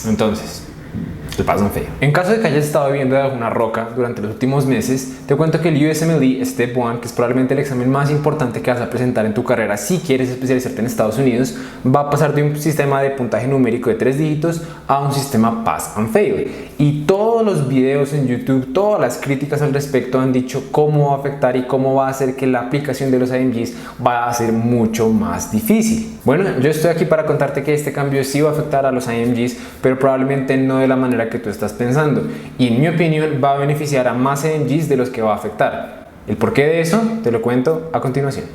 Entonces, el pasan fail. En caso de que hayas estado viviendo de alguna roca durante los últimos meses, te cuento que el USMLE Step 1, que es probablemente el examen más importante que vas a presentar en tu carrera si quieres especializarte en Estados Unidos, va a pasar de un sistema de puntaje numérico de 3 dígitos a un sistema Pass and Fail. Y todos los videos en YouTube, todas las críticas al respecto han dicho cómo va a afectar y cómo va a hacer que la aplicación de los IMGs va a ser mucho más difícil. Bueno, yo estoy aquí para contarte que este cambio sí va a afectar a los IMGs, pero probablemente no de la manera que tú estás pensando, y en mi opinión va a beneficiar a más IMGs de los que va a afectar. El porqué de eso te lo cuento a continuación.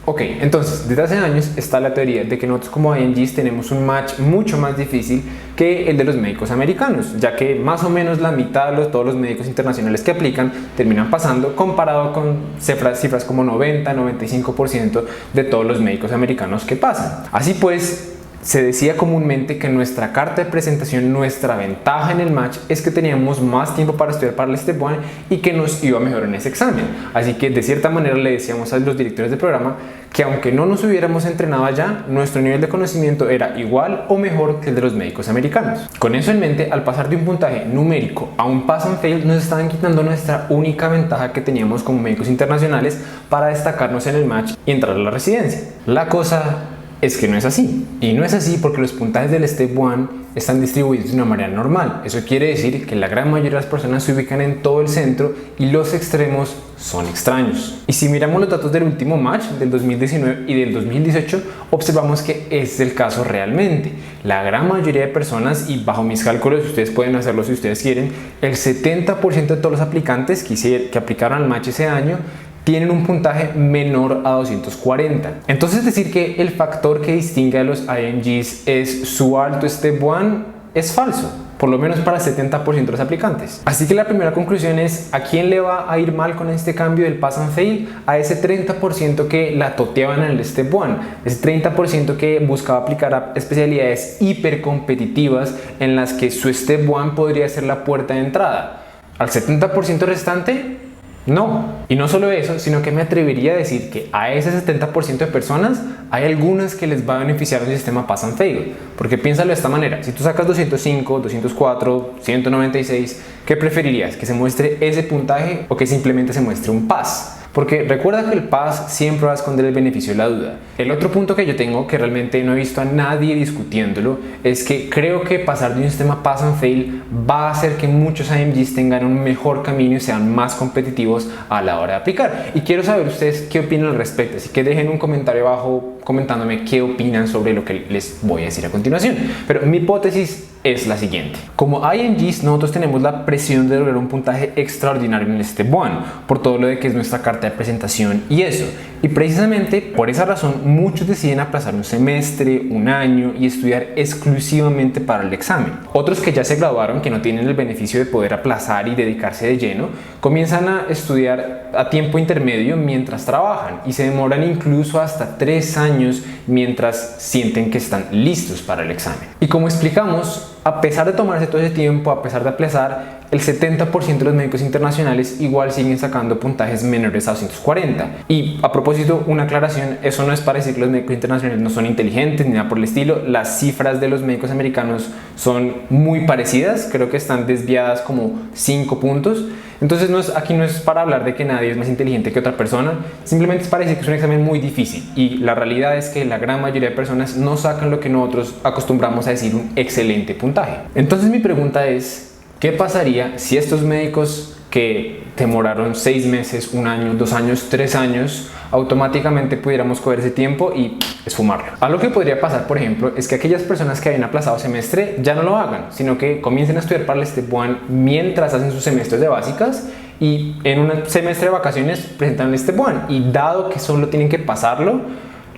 Ok, entonces desde hace años está la teoría de que nosotros como IMGs tenemos un match mucho más difícil que el de los médicos americanos, ya que más o menos la mitad de todos los médicos internacionales que aplican terminan pasando, comparado con cifras como 90-95% de todos los médicos americanos que pasan. Así pues, se decía comúnmente que nuestra carta de presentación, nuestra ventaja en el match es que teníamos más tiempo para estudiar para el Step 1 y que nos iba mejor en ese examen. Así que de cierta manera le decíamos a los directores del programa que aunque no nos hubiéramos entrenado allá, nuestro nivel de conocimiento era igual o mejor que el de los médicos americanos. Con eso en mente, al pasar de un puntaje numérico a un pass and fail, nos estaban quitando nuestra única ventaja que teníamos como médicos internacionales para destacarnos en el match y entrar a la residencia. La cosa es que no es así, y no es así porque los puntajes del Step 1 están distribuidos de una manera normal. Eso quiere decir que la gran mayoría de las personas se ubican en todo el centro y los extremos son extraños. Y si miramos los datos del último match, del 2019 y del 2018, observamos que es el caso realmente. La gran mayoría de personas, y bajo mis cálculos, ustedes pueden hacerlo si ustedes quieren, el 70% de todos los aplicantes que aplicaron al match ese año tienen un puntaje menor a 240. Entonces decir que el factor que distingue a los IMGs es su alto Step 1 es falso, por lo menos para el 70% de los aplicantes. Así que la primera conclusión es: ¿a quién le va a ir mal con este cambio del Pass and Fail? A ese 30% que la toteaban en el Step 1, ese 30% que buscaba aplicar a especialidades hipercompetitivas en las que su Step 1 podría ser la puerta de entrada. Al 70% restante, no. Y no solo eso, sino que me atrevería a decir que a ese 70% de personas hay algunas que les va a beneficiar un sistema Pass and Fail. Porque piénsalo de esta manera: si tú sacas 205, 204, 196, ¿qué preferirías? ¿Que se muestre ese puntaje o que simplemente se muestre un pass? Porque recuerda que el pass siempre va a esconder el beneficio de la duda. El otro punto que yo tengo, que realmente no he visto a nadie discutiéndolo, es que creo que pasar de un sistema Pass and Fail va a hacer que muchos IMGs tengan un mejor camino y sean más competitivos a la hora de aplicar. Y quiero saber ustedes qué opinan al respecto, así que dejen un comentario abajo comentándome qué opinan sobre lo que les voy a decir a continuación. Pero mi hipótesis es la siguiente: como IMGs, nosotros tenemos la presión de lograr un puntaje extraordinario en el Step 1, por todo lo de que es nuestra carta de presentación y eso. Y precisamente por esa razón muchos deciden aplazar un semestre, un año y estudiar exclusivamente para el examen. Otros que ya se graduaron, que no tienen el beneficio de poder aplazar y dedicarse de lleno, comienzan a estudiar a tiempo intermedio mientras trabajan y se demoran incluso hasta 3 años mientras sienten que están listos para el examen. Y como explicamos, a pesar de tomarse todo ese tiempo, a pesar de aplazar, el 70% de los médicos internacionales igual siguen sacando puntajes menores a 240. Y a propósito, una aclaración: eso no es para decir que los médicos internacionales no son inteligentes ni nada por el estilo. Las cifras de los médicos americanos son muy parecidas, creo que están desviadas como 5 puntos. Entonces aquí no es para hablar de que nadie es más inteligente que otra persona, simplemente es para decir que es un examen muy difícil y la realidad es que la gran mayoría de personas no sacan lo que nosotros acostumbramos a decir un excelente puntaje. Entonces mi pregunta es: ¿qué pasaría si estos médicos que demoraron 6 meses, 1 año, 2 años, 3 años, automáticamente pudiéramos coger ese tiempo y esfumarlo? Algo que podría pasar, por ejemplo, es que aquellas personas que habían aplazado semestre ya no lo hagan, sino que comiencen a estudiar para el Step 1 mientras hacen sus semestres de básicas y en un semestre de vacaciones presentan el Step 1. Y dado que solo tienen que pasarlo,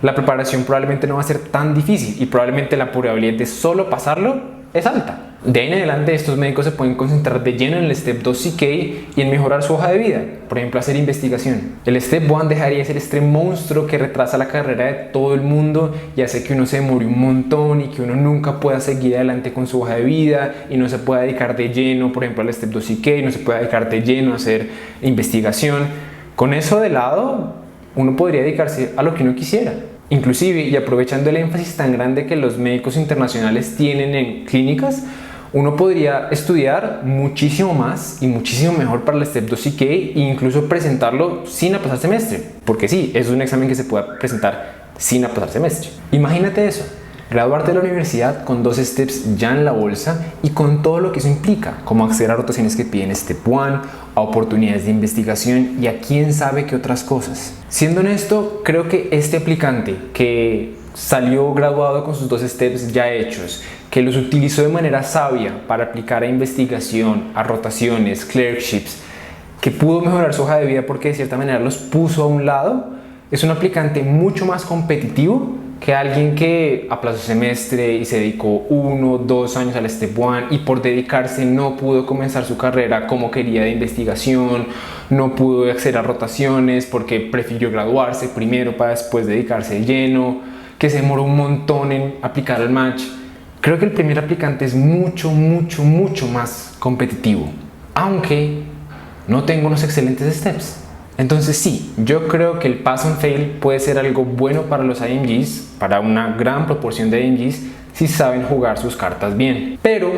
la preparación probablemente no va a ser tan difícil y probablemente la probabilidad de solo pasarlo es alta. De ahí en adelante, estos médicos se pueden concentrar de lleno en el Step 2 CK y en mejorar su hoja de vida, por ejemplo, hacer investigación. El Step 1 dejaría de ser este monstruo que retrasa la carrera de todo el mundo y hace que uno se demore un montón y que uno nunca pueda seguir adelante con su hoja de vida y no se pueda dedicar de lleno, por ejemplo, al Step 2 CK, no se pueda dedicar de lleno a hacer investigación. Con eso de lado, uno podría dedicarse a lo que uno quisiera. Inclusive, y aprovechando el énfasis tan grande que los médicos internacionales tienen en clínicas, uno podría estudiar muchísimo más y muchísimo mejor para el Step 2 CK e incluso presentarlo sin aplazar semestre. Porque sí, es un examen que se puede presentar sin aplazar semestre. Imagínate eso. Graduarte de la universidad con 2 steps ya en la bolsa y con todo lo que eso implica, como acceder a rotaciones que piden Step 1, a oportunidades de investigación y a quién sabe qué otras cosas. Siendo honesto, creo que este aplicante que salió graduado con sus 2 steps ya hechos, que los utilizó de manera sabia para aplicar a investigación, a rotaciones, clerkships, que pudo mejorar su hoja de vida porque de cierta manera los puso a un lado, es un aplicante mucho más competitivo que alguien que aplazó semestre y se dedicó 1 o 2 años al Step 1 y por dedicarse no pudo comenzar su carrera como quería de investigación, no pudo acceder a rotaciones porque prefirió graduarse primero para después dedicarse de lleno, que se demoró un montón en aplicar al match. Creo que el primer aplicante es mucho más competitivo, aunque no tengo unos excelentes steps. Entonces sí, yo creo que el Pass and Fail puede ser algo bueno para los IMGs, para una gran proporción de IMGs, si saben jugar sus cartas bien. Pero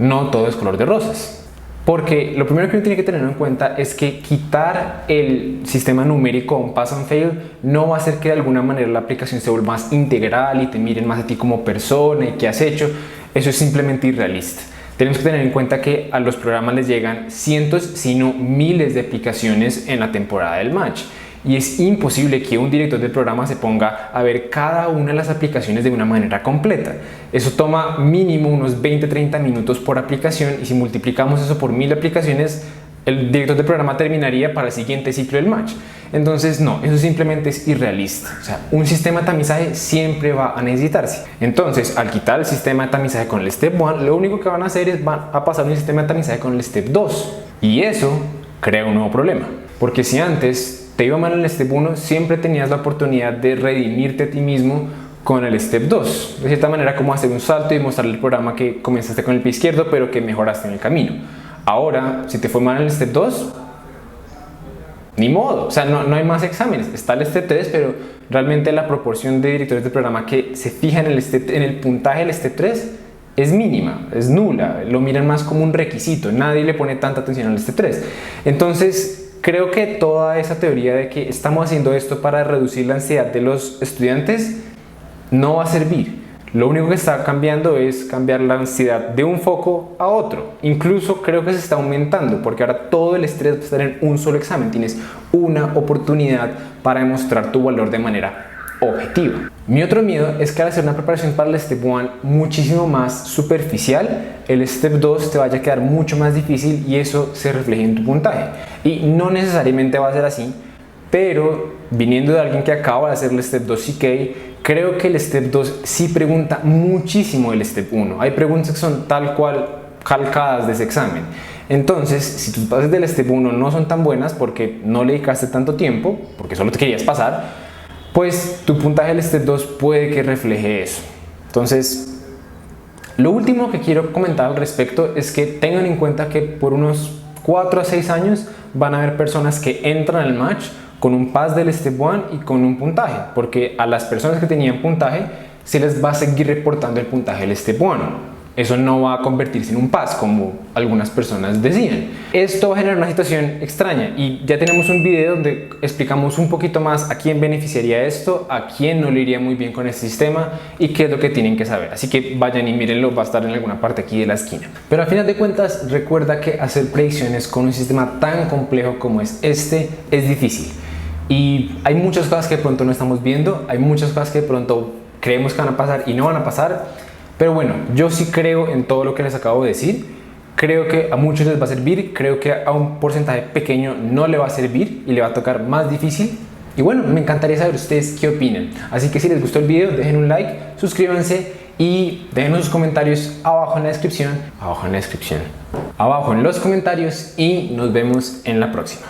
no todo es color de rosas. Porque lo primero que uno tiene que tener en cuenta es que quitar el sistema numérico a un Pass and Fail no va a hacer que de alguna manera la aplicación se vuelva más integral y te miren más a ti como persona y qué has hecho. Eso es simplemente irrealista. Tenemos que tener en cuenta que a los programas les llegan cientos, si no miles de aplicaciones en la temporada del match. Y es imposible que un director del programa se ponga a ver cada una de las aplicaciones de una manera completa. Eso toma mínimo unos 20-30 minutos por aplicación y si multiplicamos eso por 1000 aplicaciones, el director del programa terminaría para el siguiente ciclo del match. Entonces no, eso simplemente es irrealista. O sea, un sistema de tamizaje siempre va a necesitarse. Entonces, al quitar el sistema de tamizaje con el Step 1, lo único que van a hacer es van a pasar un sistema de tamizaje con el Step 2. Y eso crea un nuevo problema. Porque si antes te iba mal en el Step 1, siempre tenías la oportunidad de redimirte a ti mismo con el Step 2. De cierta manera, como hacer un salto y mostrarle al programa que comenzaste con el pie izquierdo, pero que mejoraste en el camino. Ahora, si te fue mal en el Step 2, ni modo, o sea, no hay más exámenes. Está el Step 3, pero realmente la proporción de directores de programa que se fijan en el puntaje del Step 3 es mínima, es nula. Lo miran más como un requisito. Nadie le pone tanta atención al Step 3. Entonces, creo que toda esa teoría de que estamos haciendo esto para reducir la ansiedad de los estudiantes no va a servir. Lo único que está cambiando es cambiar la ansiedad de un foco a otro. Incluso creo que se está aumentando porque ahora todo el estrés va a estar en un solo examen. Tienes una oportunidad para demostrar tu valor de manera objetiva. Mi otro miedo es que al hacer una preparación para el Step 1 muchísimo más superficial, el Step 2 te vaya a quedar mucho más difícil y eso se refleje en tu puntaje. Y no necesariamente va a ser así, pero viniendo de alguien que acaba de hacer el Step 2 CK, creo que el Step 2 sí pregunta muchísimo del Step 1. Hay preguntas que son tal cual calcadas de ese examen. Entonces, si tus bases del Step 1 no son tan buenas porque no le dedicaste tanto tiempo, porque solo te querías pasar, pues tu puntaje del Step 2 puede que refleje eso. Entonces, lo último que quiero comentar al respecto es que tengan en cuenta que por unos 4 a 6 años van a haber personas que entran al match con un pass del Step 1 y con un puntaje, porque a las personas que tenían puntaje se les va a seguir reportando el puntaje del Step 1. Eso no va a convertirse en un pass como algunas personas decían. Esto va a generar una situación extraña y ya tenemos un video donde explicamos un poquito más a quién beneficiaría esto, a quién no le iría muy bien con este sistema y qué es lo que tienen que saber. Así que vayan y mírenlo, va a estar en alguna parte aquí de la esquina. Pero al final de cuentas, recuerda que hacer predicciones con un sistema tan complejo como es este es difícil. Y hay muchas cosas que de pronto no estamos viendo, hay muchas cosas que de pronto creemos que van a pasar y no van a pasar. Pero bueno, yo sí creo en todo lo que les acabo de decir. Creo que a muchos les va a servir, creo que a un porcentaje pequeño no le va a servir y le va a tocar más difícil. Y bueno, me encantaría saber ustedes qué opinan. Así que si les gustó el video, dejen un like, suscríbanse y dejen sus comentarios abajo en la descripción. Abajo en los comentarios y nos vemos en la próxima.